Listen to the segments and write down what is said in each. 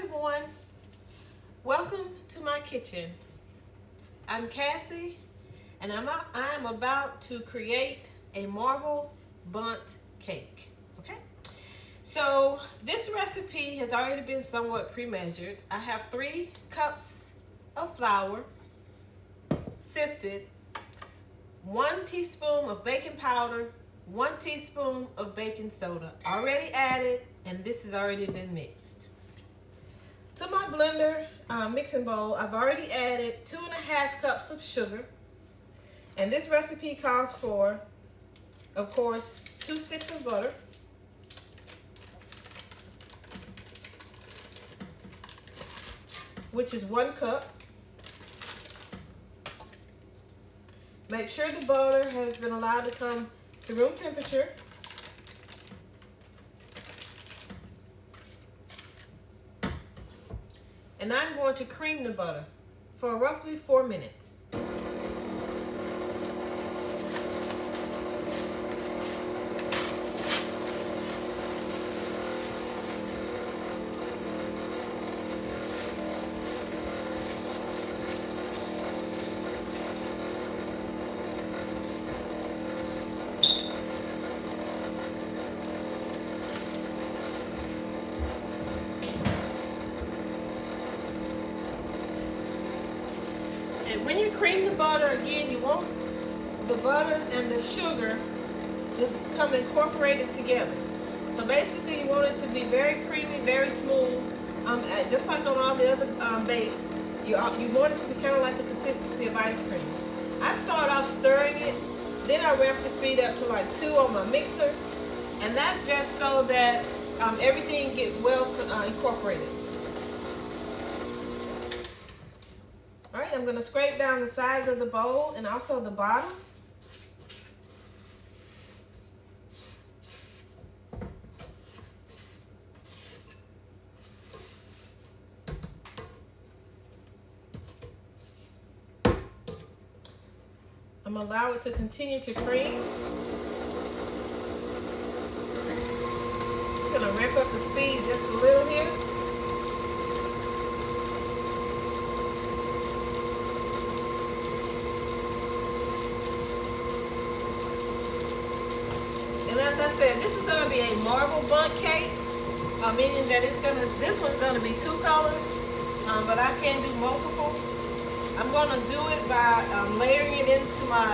everyone, welcome to my kitchen. I'm Cassie and I'm about to create a marble bundt cake. Okay, so this recipe has already been somewhat pre-measured. I have 3 cups of flour sifted, 1 teaspoon of baking powder, 1 teaspoon of baking soda already added, and this has already been mixed. To my blender mixing bowl, I've already added 2.5 cups of sugar, and this recipe calls for, of course, 2 sticks of butter, which is 1 cup. Make sure the butter has been allowed to come to room temperature. And I'm going to cream the butter for roughly 4 minutes. And when you cream the butter, again, you want the butter and the sugar to come incorporated together. So basically, you want it to be very creamy, very smooth, just like on all the other bakes. You want it to be kind of like the consistency of ice cream. I start off stirring it, then I ramp the speed up to like 2 on my mixer, and that's just so that everything gets well incorporated. Alright, I'm going to scrape down the sides of the bowl and also the bottom. I'm going to allow it to continue to cream. Just going to ramp up the speed just a little here. As I said, this is going to be a marble bundt cake, meaning that this one's going to be 2 colors, but I can do multiple. I'm going to do it by layering it into my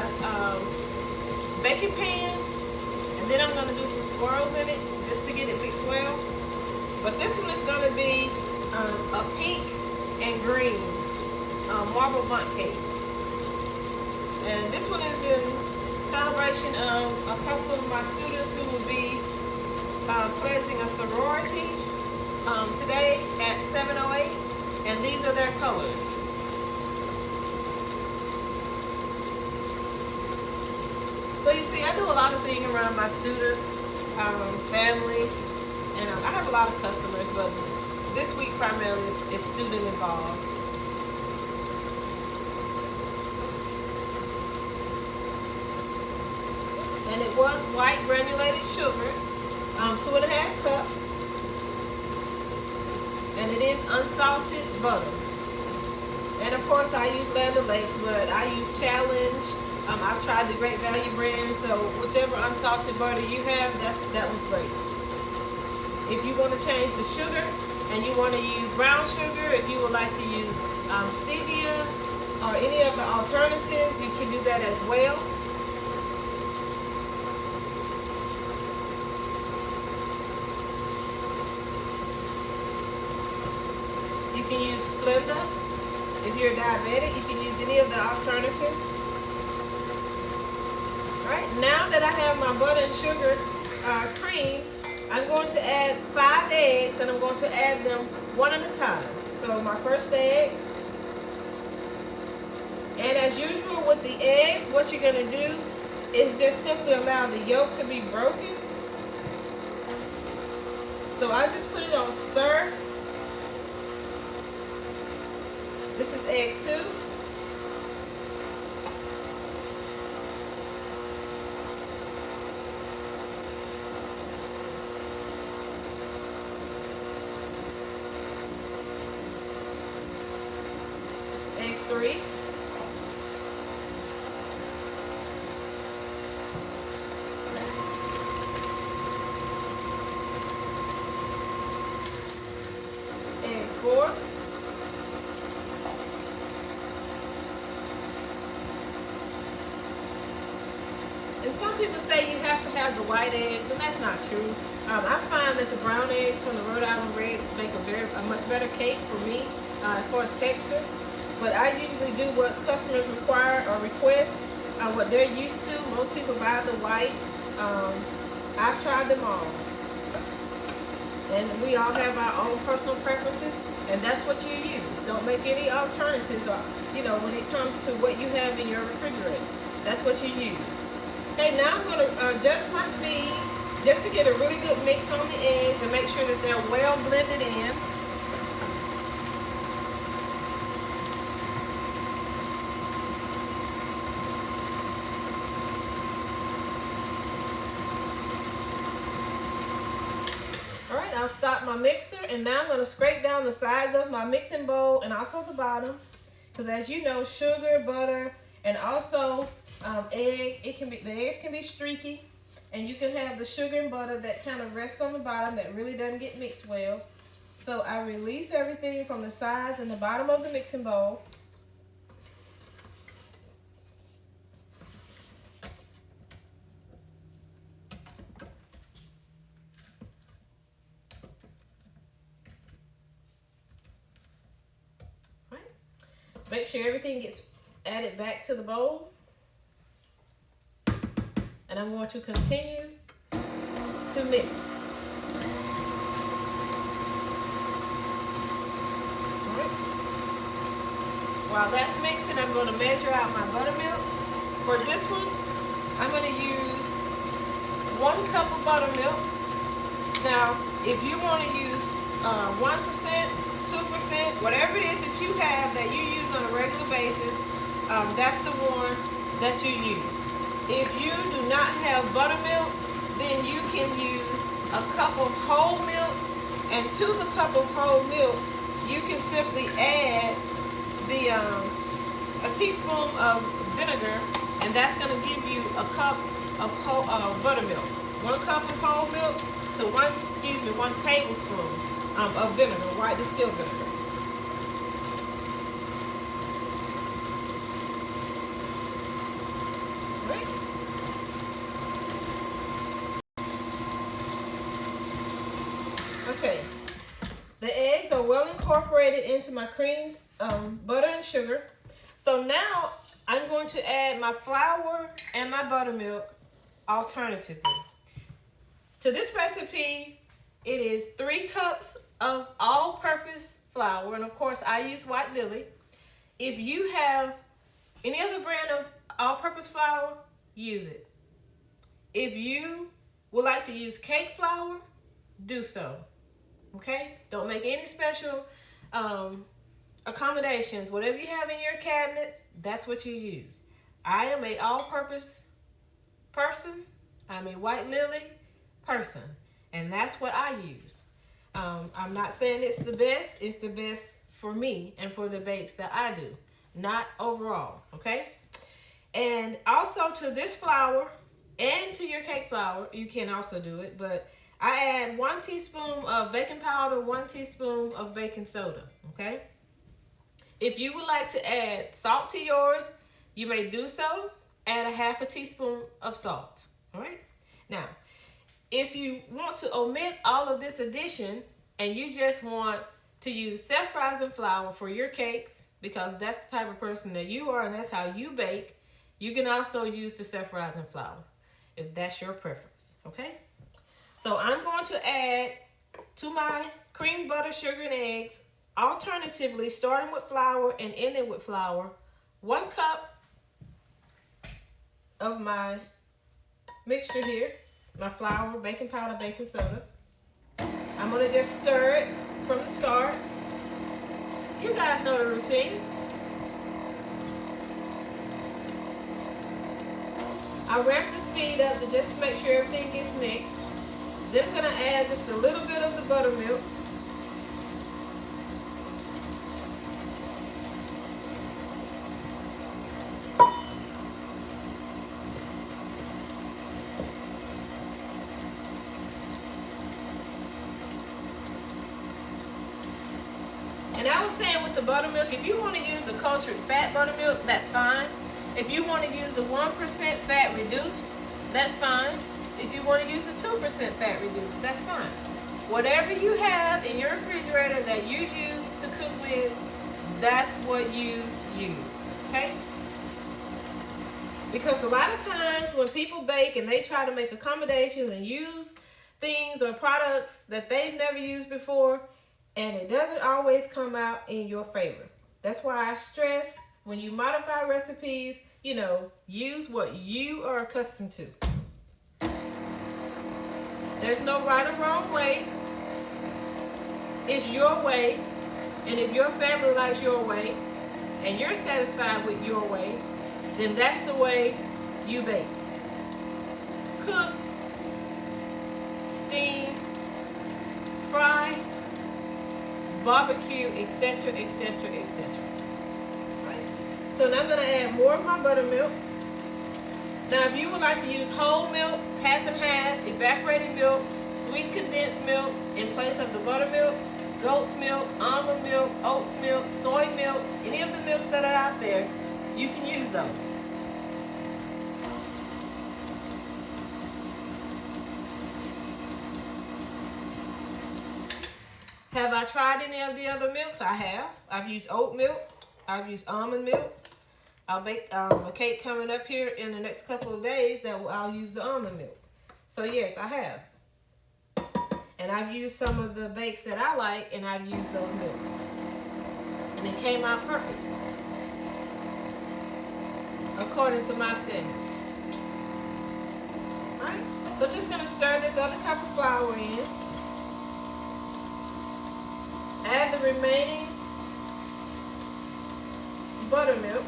baking pan, and then I'm going to do some swirls in it just to get it mixed well. But this one is going to be a pink and green marble bundt cake, and this one is in celebration of a couple of my students who will be pledging a sorority today at 7:08, and these are their colors. So you see, I do a lot of things around my students, family, and I have a lot of customers, but this week primarily is student involved. And it was white granulated sugar, 2.5 cups, and it is unsalted butter. And of course I use Land O'Lakes, but I use Challenge. I've tried the Great Value brand, so whichever unsalted butter you have, that one's great. If you want to change the sugar and you want to use brown sugar, if you would like to use stevia or any of the alternatives, you can do that as well. You can use Splenda. If you're diabetic, you can use any of the alternatives. Alright, now that I have my butter and sugar cream, I'm going to add 5 eggs, and I'm going to add them one at a time. So my first egg. And as usual with the eggs, what you're going to do is just simply allow the yolk to be broken. So I just put it on stir. This is egg 2. 3. And 4. And some people say you have to have the white eggs, and that's not true. I find that the brown eggs from the Rhode Island Reds make a much better cake for me as far as texture. But I usually do what customers require or request, what they're used to. Most people buy the white. I've tried them all. And we all have our own personal preferences, and that's what you use. Don't make any alternatives, or, when it comes to what you have in your refrigerator. That's what you use. Okay, now I'm going to adjust my speed just to get a really good mix on the eggs and make sure that they're well blended in. All right, I'll stop my mixer, and now I'm going to scrape down the sides of my mixing bowl and also the bottom, because as you know, sugar, butter, and also egg, the eggs can be streaky, and you can have the sugar and butter that kind of rest on the bottom that really doesn't get mixed well. So I release everything from the sides and the bottom of the mixing bowl. All right. Make sure everything gets added back to the bowl. And I'm going to continue to mix. All right. While that's mixing, I'm going to measure out my buttermilk. For this one, I'm going to use 1 cup of buttermilk. Now, if you want to use 1%, 2%, whatever it is that you have that you use on a regular basis, that's the one that you use. If you do not have buttermilk, then you can use a cup of whole milk, and to the cup of whole milk, you can simply add a teaspoon of vinegar, and that's going to give you a cup of buttermilk. 1 cup of whole milk to 1 tablespoon of vinegar, white distilled vinegar. Okay, the eggs are well incorporated into my creamed butter and sugar. So now I'm going to add my flour and my buttermilk alternatively. To this recipe, it is 3 cups of all-purpose flour, and of course I use White Lily. If you have any other brand of all-purpose flour, use it. If you would like to use cake flour, do so. Okay? Don't make any special accommodations. Whatever you have in your cabinets, that's what you use. I am a all-purpose person. I'm a White Lily person, and that's what I use. I'm not saying it's the best. It's the best for me and for the bakes that I do, not overall. Okay? And also to this flour and to your cake flour, you can also do it, but I add 1 teaspoon of baking powder, 1 teaspoon of baking soda, okay? If you would like to add salt to yours, you may do so. Add a 1/2 teaspoon of salt, all right? Now, if you want to omit all of this addition and you just want to use self-rising flour for your cakes, because that's the type of person that you are and that's how you bake, you can also use the self-rising flour if that's your preference, okay? So I'm going to add to my cream butter, sugar, and eggs, alternatively, starting with flour and ending with flour, 1 cup of my mixture here, my flour, baking powder, baking soda. I'm going to just stir it from the start. You guys know the routine. I ramp the speed up to just make sure everything gets mixed. Then I'm going to add just a little bit of the buttermilk. And I was saying with the buttermilk, if you want to use the cultured fat buttermilk, that's fine. If you want to use the 1% fat reduced, that's fine. If you want to use the 2% fat reduced, that's fine. Whatever you have in your refrigerator that you use to cook with, that's what you use, okay? Because a lot of times when people bake and they try to make accommodations and use things or products that they've never used before, and it doesn't always come out in your favor. That's why I stress when you modify recipes, you know, use what you are accustomed to. There's no right or wrong way. It's your way. And if your family likes your way and you're satisfied with your way, then that's the way you bake. Cook, steam, fry, barbecue, etc., etc., etc. Right. So now I'm going to add more of my buttermilk. Now if you would like to use whole milk, half and half, evaporated milk, sweet condensed milk in place of the buttermilk, goat's milk, almond milk, oats milk, soy milk, any of the milks that are out there, you can use those. Have I tried any of the other milks? I have. I've used oat milk. I've used almond milk. I'll bake a cake coming up here in the next couple of days that I'll use the almond milk. So yes, I have. And I've used some of the bakes that I like, and I've used those milks. And it came out perfect, according to my standards. All right, so I'm just gonna stir this other cup of flour in. Add the remaining buttermilk.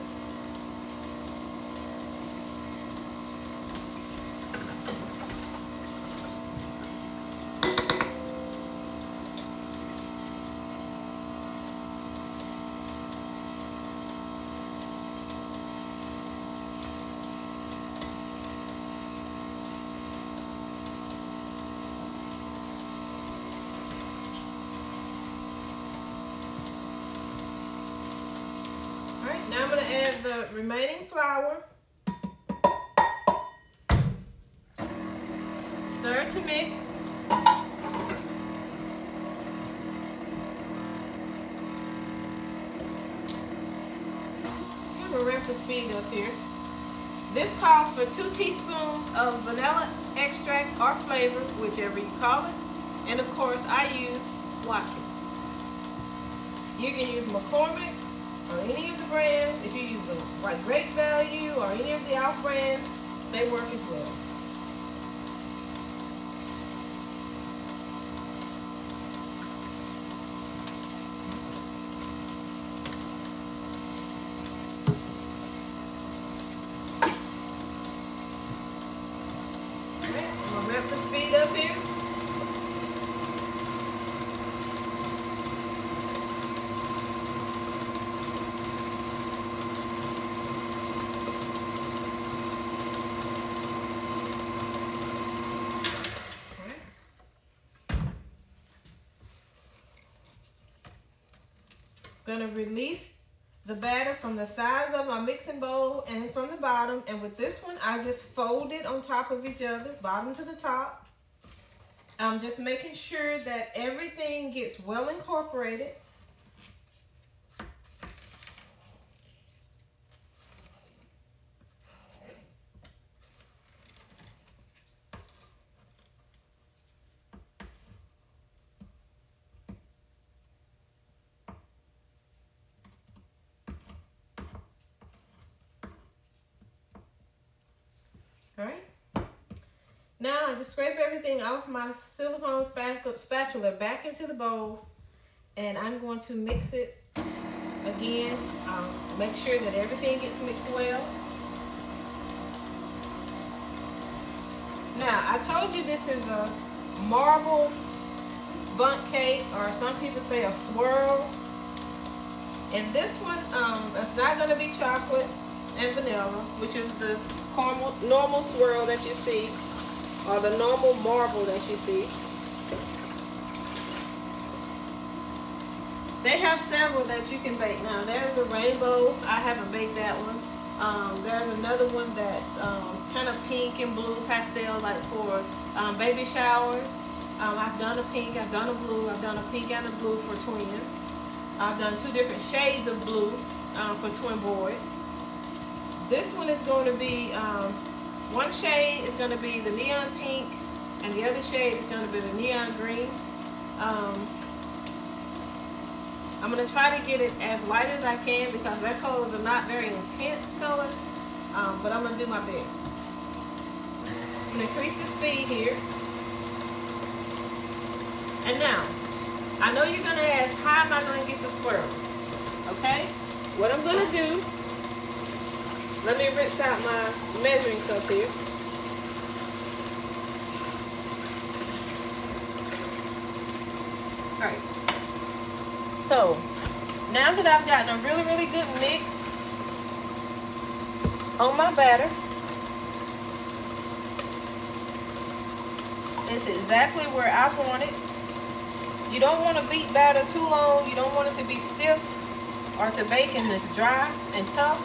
Now I'm going to add the remaining flour. Stir to mix. I'm going to ramp the speed up here. This calls for 2 teaspoons of vanilla extract or flavor, whichever you call it. And of course, I use Watkins. You can use McCormick or any of the brands. If you use the like Great Value or any of the off brands, they work as well. Okay, I'm gonna ramp the speed up here. Going to release the batter from the sides of my mixing bowl and from the bottom. And with this one, I just fold it on top of each other, bottom to the top. I'm just making sure that everything gets well incorporated. All right. Now I just scrape everything off my silicone spatula back into the bowl, and I'm going to mix it again. Make sure that everything gets mixed well. Now I told you this is a marble bundt cake, or some people say a swirl. And this one, it's not going to be chocolate and vanilla, which is the normal swirl that you see, or the normal marble that you see. They have several that you can bake. Now there's a rainbow. I haven't baked that one. There's another one that's kind of pink and blue pastel, like for baby showers. I've done a pink, I've done a blue, I've done a pink and a blue for twins. I've done 2 different shades of blue for twin boys. This one is going to be, one shade is going to be the neon pink, and the other shade is going to be the neon green. I'm going to try to get it as light as I can because their colors are not very intense colors, but I'm going to do my best. I'm going to increase the speed here. And now, I know you're going to ask, how am I going to get the swirl? Okay? What I'm going to do, let me rinse out my measuring cup here. All right. So, now that I've gotten a really, really good mix on my batter, it's exactly where I want it. You don't want to beat batter too long. You don't want it to be stiff or to bake in this dry and tough.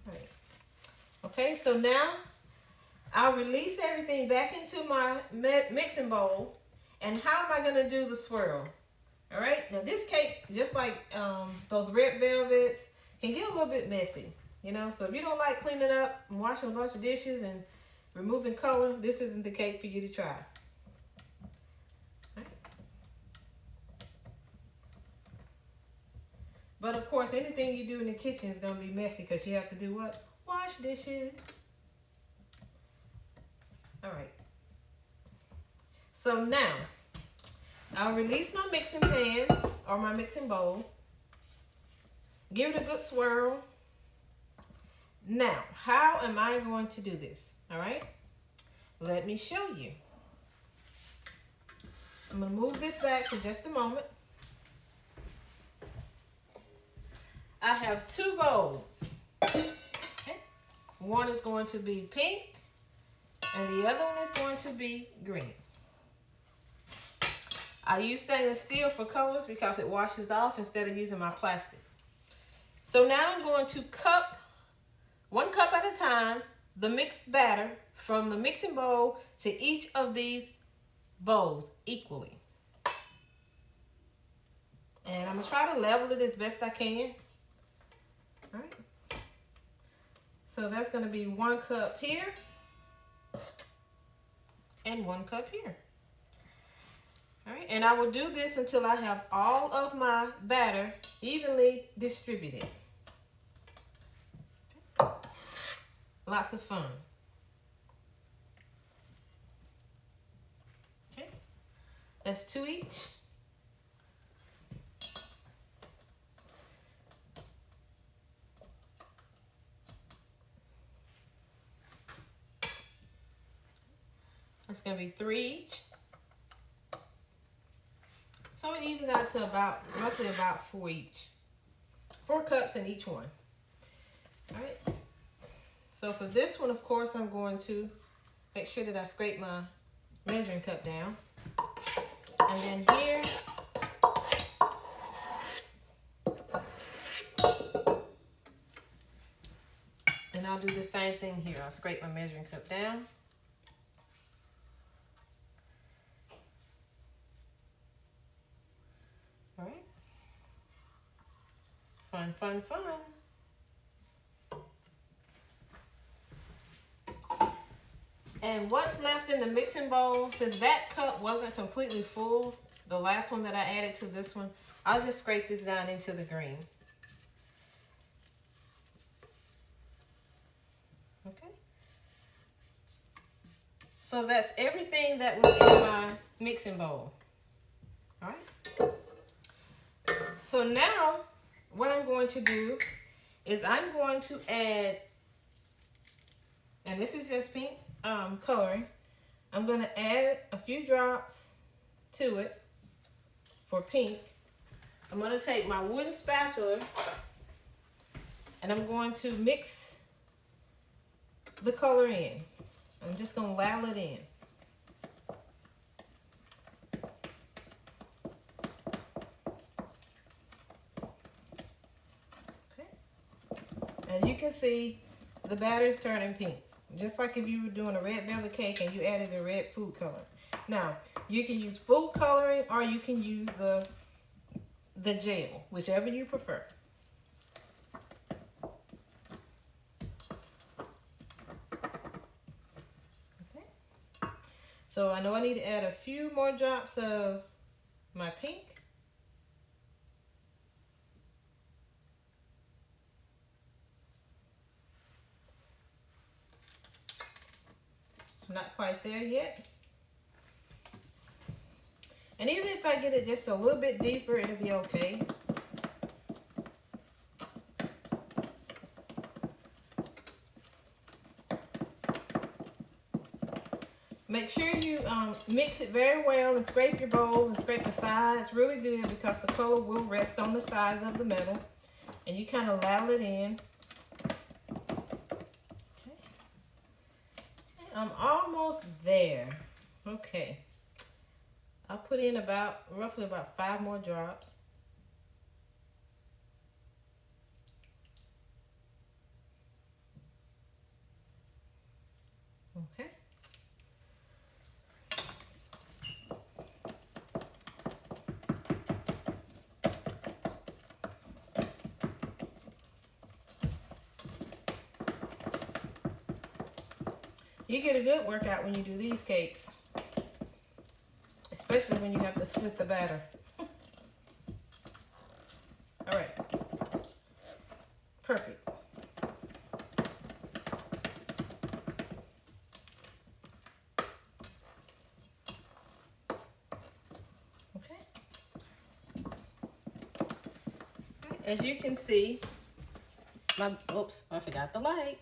Right. Okay, so now I'll release everything back into my mixing bowl. And how am I going to do the swirl? All right, now this cake, just like those red velvets, can get a little bit messy, you know. So if you don't like cleaning up and washing a bunch of dishes and removing color, this isn't the cake for you to try. Right. But of course, anything you do in the kitchen is going to be messy because you have to do what? Wash dishes. All right. So now, I'll release my mixing pan or my mixing bowl. Give it a good swirl. Now, how am I going to do this? All right. Let me show you. I'm going to move this back for just a moment. I have 2 bowls. Okay. One is going to be pink, and the other one is going to be green. I use stainless steel for colors because it washes off instead of using my plastic. So now I'm going to cup, 1 cup at a time, the mixed batter from the mixing bowl to each of these bowls equally. And I'm going to try to level it as best I can. All right. So that's going to be 1 cup here and 1 cup here. All right, and I will do this until I have all of my batter evenly distributed. Lots of fun. Okay, that's 2 each. That's going to be 3 each. So it evens out to roughly about 4 each. 4 cups in each one. All right. So for this one, of course, I'm going to make sure that I scrape my measuring cup down. And then here, and I'll do the same thing here. I'll scrape my measuring cup down. All right. Fun, fun, fun. And what's left in the mixing bowl, since that cup wasn't completely full, the last one that I added to this one, I'll just scrape this down into the green. Okay. So that's everything that was in my mixing bowl. All right. So now what I'm going to do is I'm going to add, and this is just pink coloring, I'm going to add a few drops to it for pink. I'm going to take my wooden spatula and I'm going to mix the color in. I'm just gonna ladle it in. Okay. As you can see, the batter is turning pink. Just like if you were doing a red velvet cake and you added a red food color. Now, you can use food coloring or you can use the gel, whichever you prefer. Okay. So I know I need to add a few more drops of my pink. I'm not quite there yet. And even if I get it just a little bit deeper, it'll be okay. Make sure you mix it very well and scrape your bowl and scrape the sides really good because the color will rest on the sides of the metal. And you kind of ladle it in. Okay. I'm almost there. Okay. I'll put in roughly about 5 more drops. Okay. You get a good workout when you do these cakes, especially when you have to split the batter. All right, perfect. Okay. As you can see, oops, I forgot the light.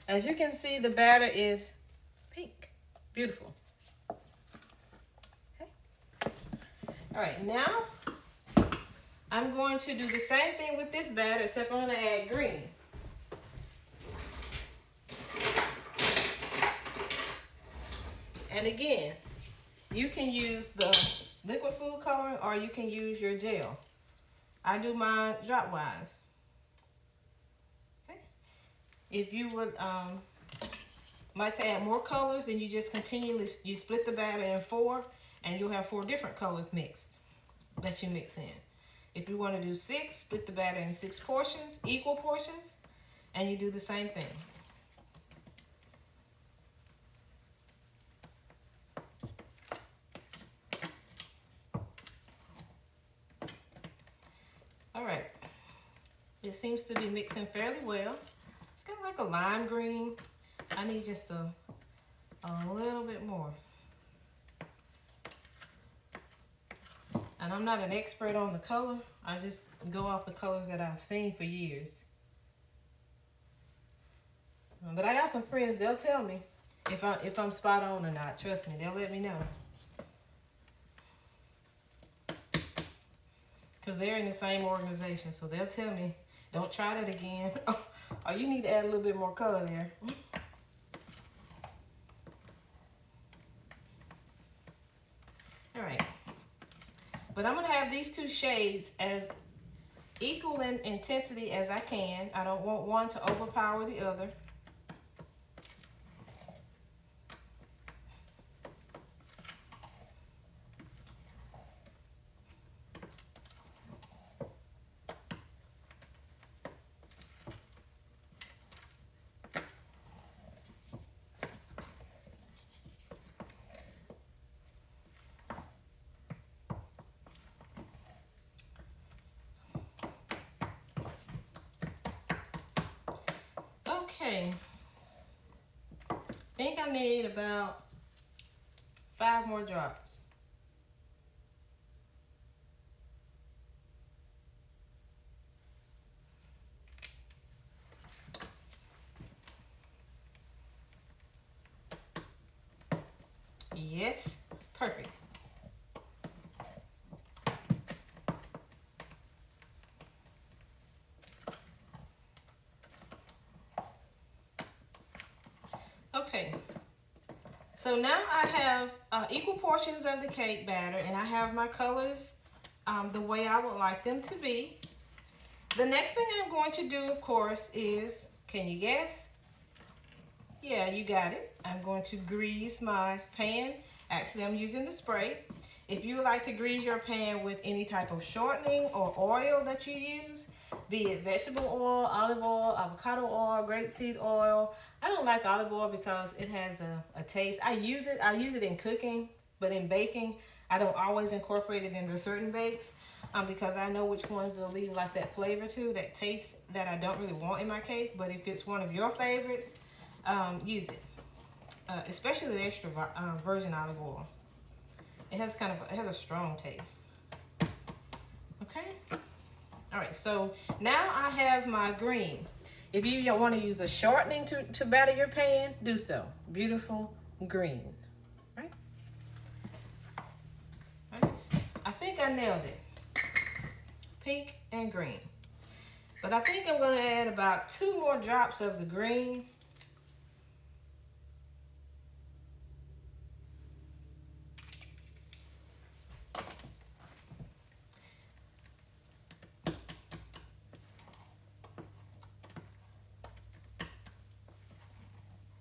As you can see, the batter is pink. Beautiful. Okay. All right, now I'm going to do the same thing with this batter, except I'm going to add green. And again, you can use the liquid food coloring or you can use your gel. I do mine drop-wise. If you would like to add more colors, then you just you split the batter in 4 and you'll have 4 different colors mixed that you mix in. If you want to do 6, split the batter in 6 portions, equal portions, and you do the same thing. All right, it seems to be mixing fairly well. Kind of like a lime green. I need just a little bit more. And I'm not an expert on the color. I just go off the colors that I've seen for years. But I got some friends, they'll tell me if I'm spot on or not. Trust me, they'll let me know. Because they're in the same organization, so they'll tell me, don't try that again. Oh, you need to add a little bit more color there. All right. But I'm going to have these 2 shades as equal in intensity as I can. I don't want one to overpower the other. Okay, I think I need about 5 more drops. Yes, perfect. Okay. So now I have equal portions of the cake batter, and I have my colors the way I would like them to be. The next thing I'm going to do, of course, is, can you guess? Yeah, you got it. I'm going to grease my pan. Actually, I'm using the spray. If you like to grease your pan with any type of shortening or oil that you use, be it vegetable oil, olive oil, avocado oil, grapeseed oil. I don't like olive oil because it has a taste. I use it in cooking, but in baking, I don't always incorporate it into certain bakes because I know which ones will leave like that flavor to, that taste that I don't really want in my cake. But if it's one of your favorites, use it, especially the extra virgin olive oil. It has a strong taste. Okay. All right. So now I have my green. If you want to use a shortening to batter your pan, do so. Beautiful green. Right. I think I nailed it. Pink and green. But I think I'm going to add about 2 more drops of the green.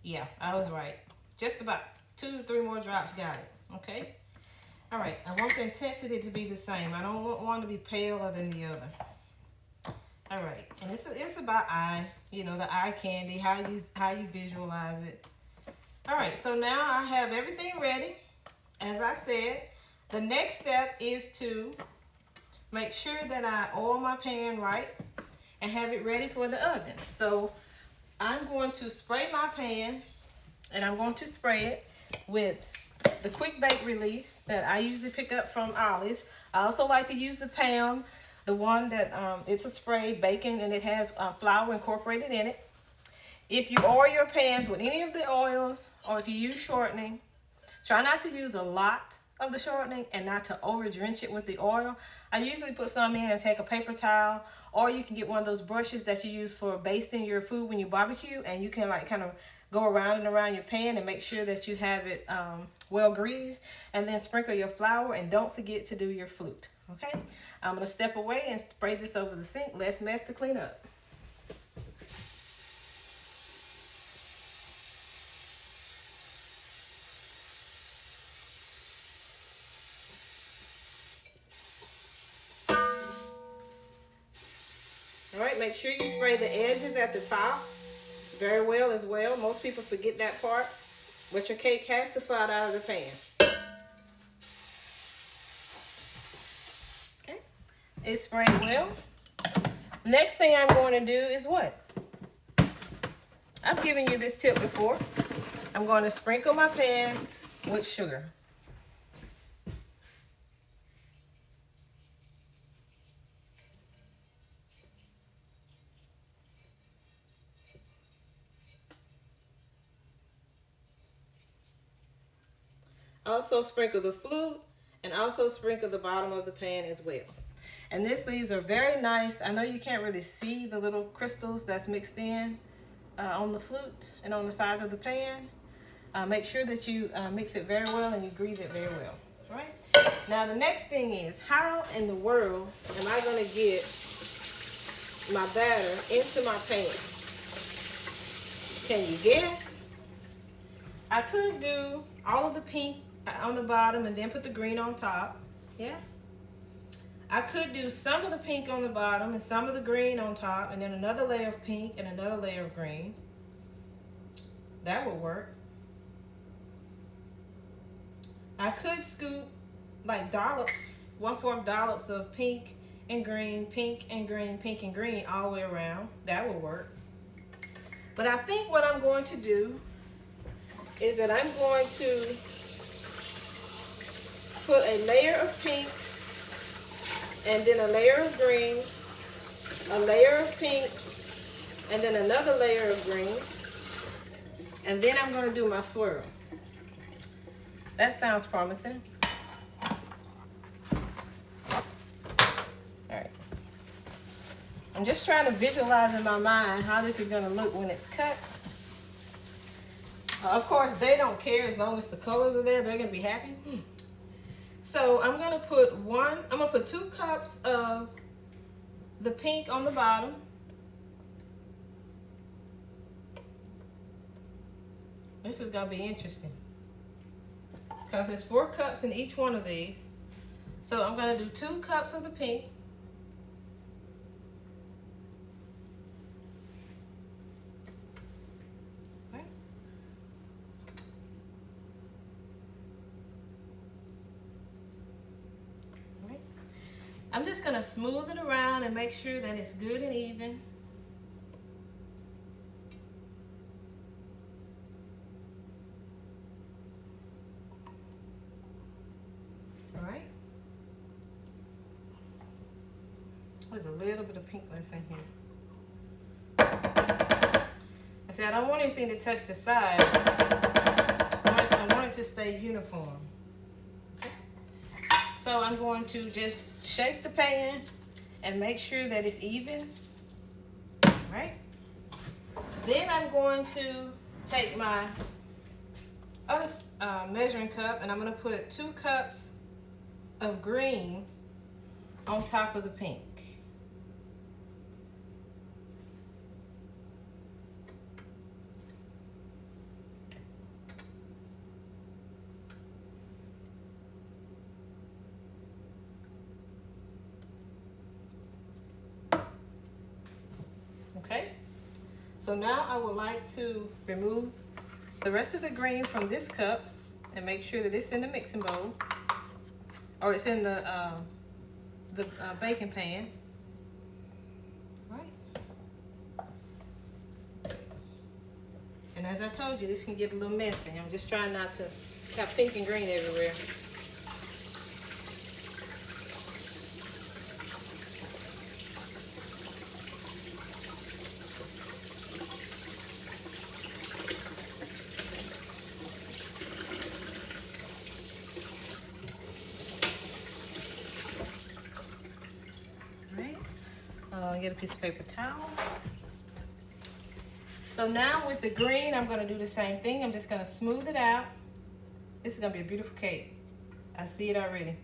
Yeah, I was right. Just about 2 to 3 more drops, got it. Okay. All right, I want the intensity to be the same. I don't want one to be paler than the other. All right, and it's about eye, the eye candy, how you visualize it. All right, so now I have everything ready. As I said, the next step is to make sure that I oil my pan right and have it ready for the oven. So I'm going to spray my pan, and I'm going to spray it with the quick bake release that I usually pick up from Ollie's. I also like to use the Pam, the one that it's a spray bacon and it has flour incorporated in it. If you oil your pans with any of the oils, or if you use shortening, try not to use a lot of the shortening and not to over drench it with the oil. I usually put some in and take a paper towel, or you can get one of those brushes that you use for basting your food when you barbecue, and you can like kind of go around and around your pan and make sure that you have it well greased, and then sprinkle your flour, and don't forget to do your flute. Okay, I'm gonna step away and spray this over the sink. Less mess to clean up. All right, make sure you spray the edges at the top very well as well. Most people forget that part, but your cake has to slide out of the pan. Okay, it's sprayed well. Next thing I'm going to do is what? I've given you this tip before. I'm going to sprinkle my pan with sugar. Also sprinkle the flute, and also sprinkle the bottom of the pan as well. And these are very nice. I know you can't really see the little crystals that's mixed in on the flute and on the sides of the pan. Make sure that you mix it very well and you grease it very well. All right? Now the next thing is, how in the world am I going to get my batter into my pan? Can you guess? I could do all of the pink on the bottom and then put the green on top. Yeah. I could do some of the pink on the bottom and some of the green on top, and then another layer of pink and another layer of green. That would work. I could scoop like dollops, 1/4 dollops of pink and green, pink and green, pink and green all the way around. That would work. But I think what I'm going to do is that I'm going to put a layer of pink, and then a layer of green, a layer of pink, and then another layer of green, and then I'm going to do my swirl. That sounds promising. All right. I'm just trying to visualize in my mind how this is going to look when it's cut. Of course, they don't care as long as the colors are there. They're gonna be happy. So I'm gonna put 2 cups of the pink on the bottom. This is gonna be interesting because there's 4 cups in each one of these. So I'm gonna do 2 cups of the pink. I'm just gonna smooth it around and make sure that it's good and even. All right. There's a little bit of pink left in here. I said I don't want anything to touch the sides. I want it to stay uniform. So I'm going to just shake the pan and make sure that it's even, right? Then I'm going to take my other measuring cup and I'm gonna put 2 cups of green on top of the pink. Okay, so now I would like to remove the rest of the green from this cup and make sure that it's in the mixing bowl, or it's in the baking pan. Right. And as I told you, this can get a little messy. I'm just trying not to have pink and green everywhere. Get a piece of paper towel. So now with the green, I'm going to do the same thing. I'm just going to smooth it out. This is going to be a beautiful cake. I see it already.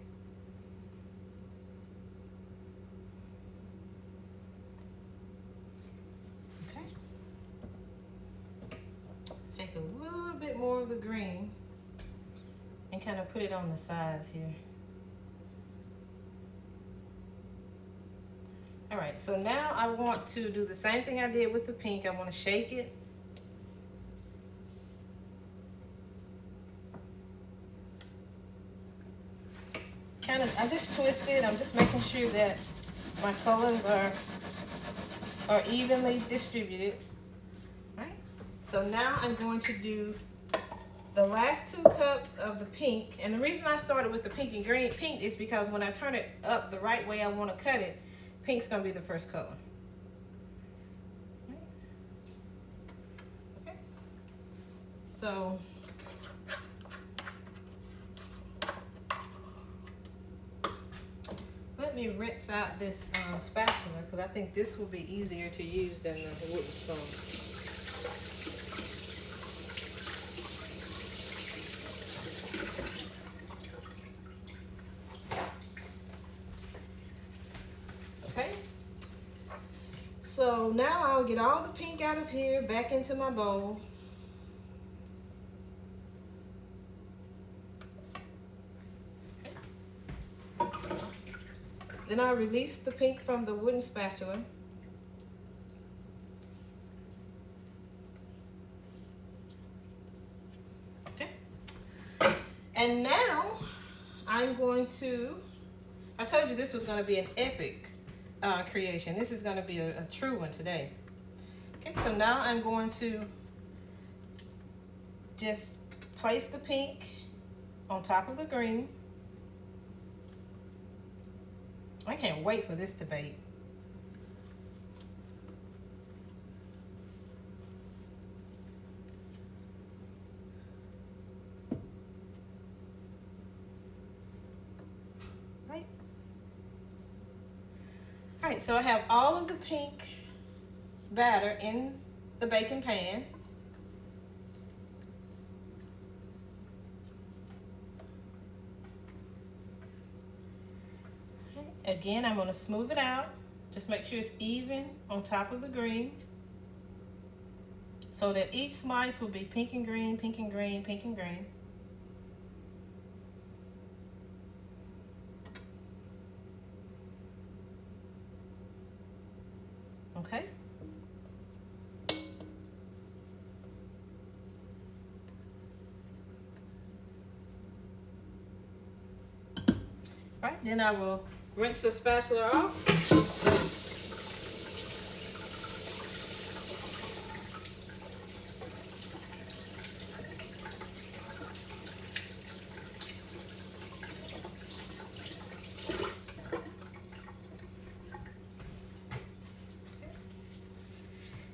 Okay. Take a little bit more of the green and kind of put it on the sides here. All right, so now I want to do the same thing I did with the pink. I want to shake it. I just twist it. I'm just making sure that my colors are evenly distributed. All right, so now I'm going to do the last 2 cups of the pink. And the reason I started with the pink and green pink is because when I turn it up the right way I want to cut it, pink's gonna be the first color. Okay. So let me rinse out this spatula because I think this will be easier to use than the wooden spoon. So now I'll get all the pink out of here, back into my bowl. Then I'll release the pink from the wooden spatula. Okay. And now I'm going to, I told you this was going to be an epic creation. This is going to be a true one today. Okay, so now I'm going to just place the pink on top of the green. I can't wait for this to bake. All right, so I have all of the pink batter in the baking pan. Again, I'm going to smooth it out. Just make sure it's even on top of the green, so that each slice will be pink and green, pink and green, pink and green. Okay. All right, then I will rinse the spatula off.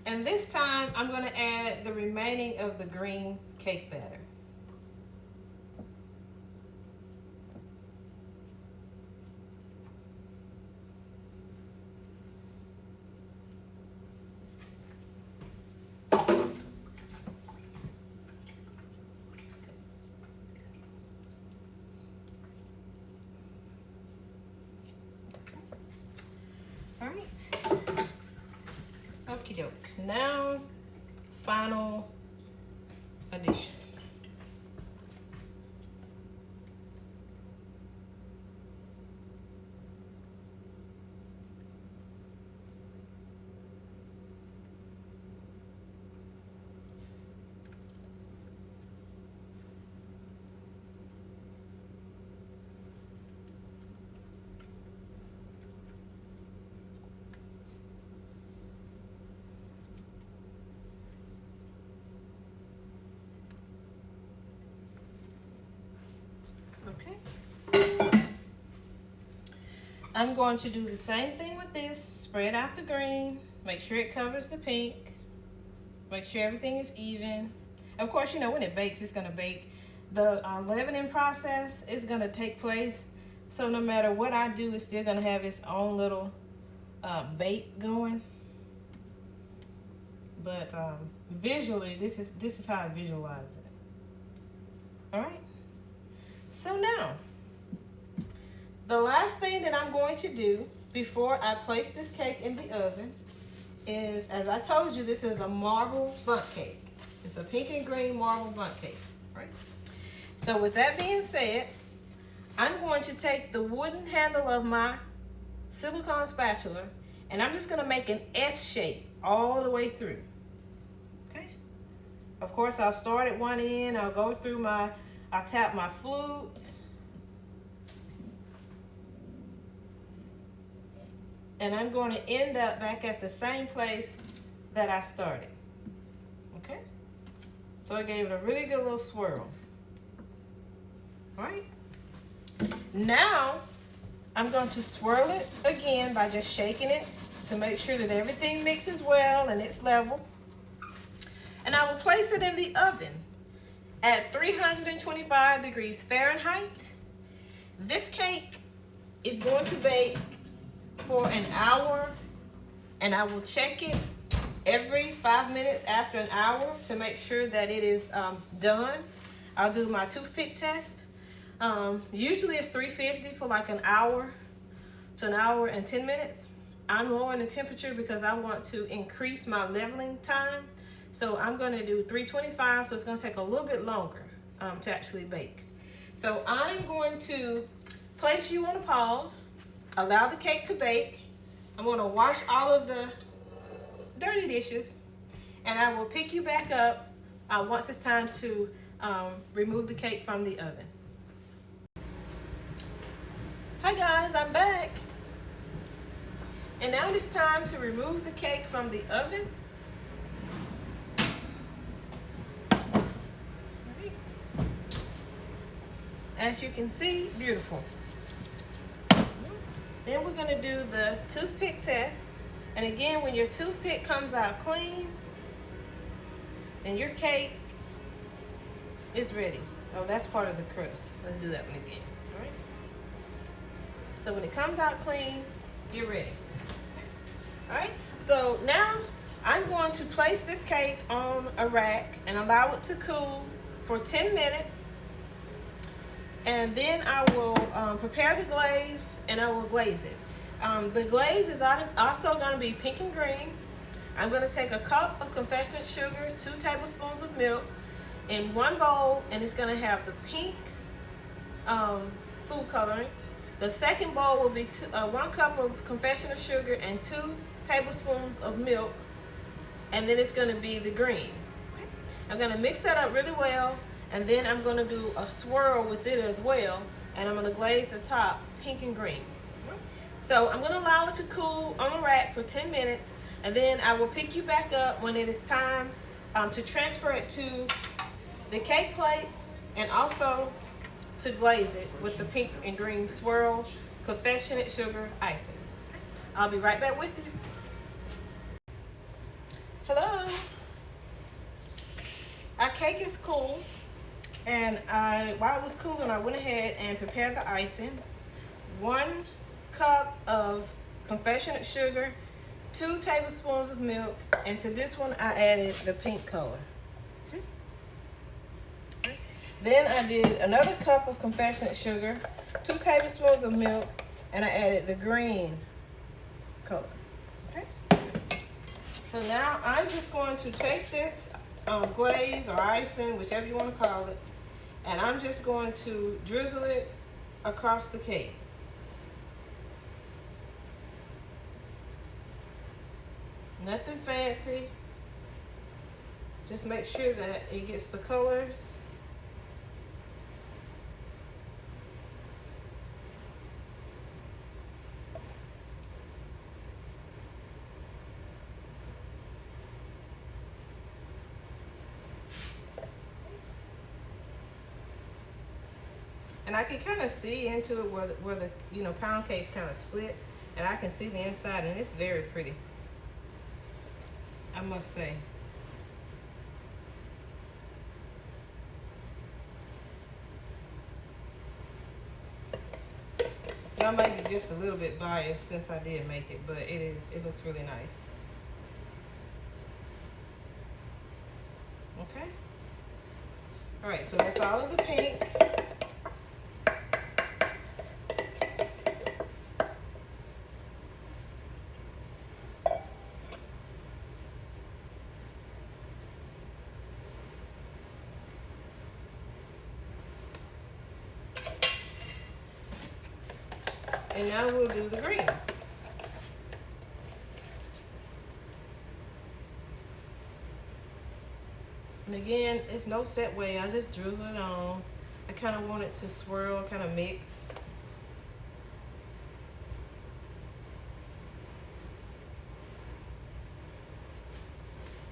And this time, I'm going to add the remaining of the green cake batter. All right. Okie doke. Now, final addition. Okay. I'm going to do the same thing with this. Spread out the green. Make sure it covers the pink. Make sure everything is even. Of course, you know, when it bakes, it's going to bake. The leavening process is going to take place. So no matter what I do, it's still going to have its own little bake going. But visually, this is how I visualize it. All right. So now, the last thing that I'm going to do before I place this cake in the oven is, as I told you, this is a marble bundt cake. It's a pink and green marble bundt cake, right? So with that being said, I'm going to take the wooden handle of my silicone spatula and I'm just going to make an S shape all the way through. Okay? Of course, I'll start at one end. I'll go through I'll tap my flutes. And I'm going to end up back at the same place that I started. Okay? So I gave it a really good little swirl. All right? Now, I'm going to swirl it again by just shaking it to make sure that everything mixes well and it's level. And I will place it in the oven at 325 degrees Fahrenheit. This cake is going to bake for an hour, and I will check it every 5 minutes after an hour to make sure that it is done. I'll do my toothpick test. Usually it's 350 for like an hour to an hour and 10 minutes. I'm lowering the temperature because I want to increase my leveling time. So I'm going to do 325, so it's going to take a little bit longer to actually bake. So I'm going to place you on a pause, allow the cake to bake. I'm going to wash all of the dirty dishes, and I will pick you back up once it's time to remove the cake from the oven. Hi guys, I'm back. And now it's time to remove the cake from the oven. As you can see, beautiful. Then we're going to do the toothpick test. And again, when your toothpick comes out clean, then your cake is ready. Oh, that's part of the crust. Let's do that one again. All right. So when it comes out clean, you're ready. All right. So now I'm going to place this cake on a rack and allow it to cool for 10 minutes. And then I will prepare the glaze and I will glaze it. The glaze is also going to be pink and green. I'm going to take a cup of confectionate sugar, 2 tablespoons of milk in one bowl, and it's going to have the pink food coloring. The second bowl will be 1 cup of confectionate sugar and 2 tablespoons of milk, and then it's going to be the green. I'm going to mix that up really well, and then I'm going to do a swirl with it as well, and I'm going to glaze the top pink and green. So I'm going to allow it to cool on the rack for 10 minutes, and then I will pick you back up when it is time to transfer it to the cake plate and also to glaze it with the pink and green swirl confectionate sugar icing. I'll be right back with you. Hello. Our cake is cool, and while it was cooling, I went ahead and prepared the icing. 1 cup of confectionate sugar, 2 tablespoons of milk, and to this one I added the pink color. Okay. Then I did another cup of confectionate sugar, 2 tablespoons of milk, and I added the green color. Okay. So now I'm just going to take this glaze or icing, whichever you want to call it, and I'm just going to drizzle it across the cake. Nothing fancy. Just make sure that it gets the colors. And I can kind of see into it where the pound cake's kind of split, and I can see the inside, and it's very pretty, I must say. I might be just a little bit biased since I did make it, but it looks really nice. Okay. All right, so that's all of the pink. And now we'll do the green. And again, it's no set way. I just drizzle it on. I kind of want it to swirl, kind of mix.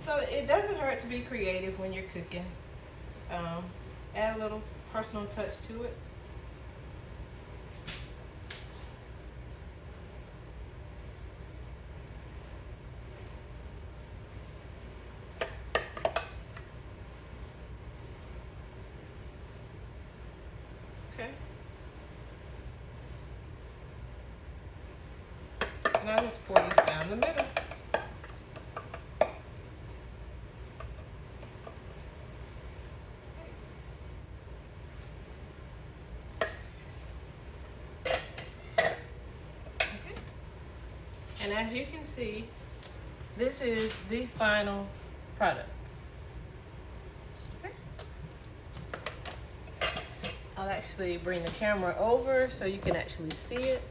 So it doesn't hurt to be creative when you're cooking. Add a little personal touch to it. Okay. And I'll just pour this down the middle. Okay. And as you can see, this is the final product. I'll actually bring the camera over so you can actually see it.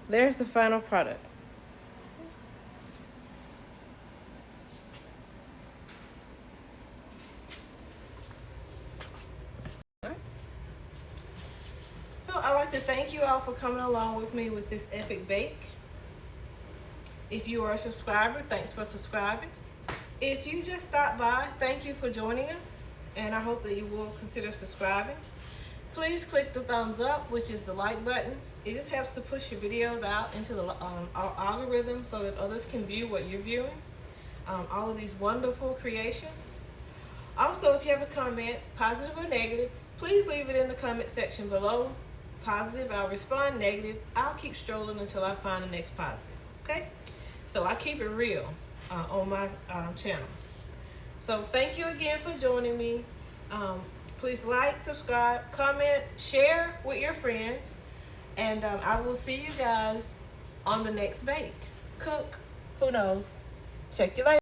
There's the final product. So I'd like to thank you all for coming along with me with this epic bake. If you are a subscriber, thanks for subscribing. If you just stopped by, thank you for joining us, and I hope that you will consider subscribing. Please click the thumbs up, which is the like button. It just helps to push your videos out into the algorithm so that others can view what you're viewing, all of these wonderful creations. Also, if you have a comment, positive or negative, please leave it in the comment section below. Positive, I'll respond. Negative, I'll keep strolling until I find the next positive, okay? So I keep it real on my channel. So thank you again for joining me. Please please like, subscribe, comment, share with your friends. And I will see you guys on the next bake. Cook, who knows? Check you later.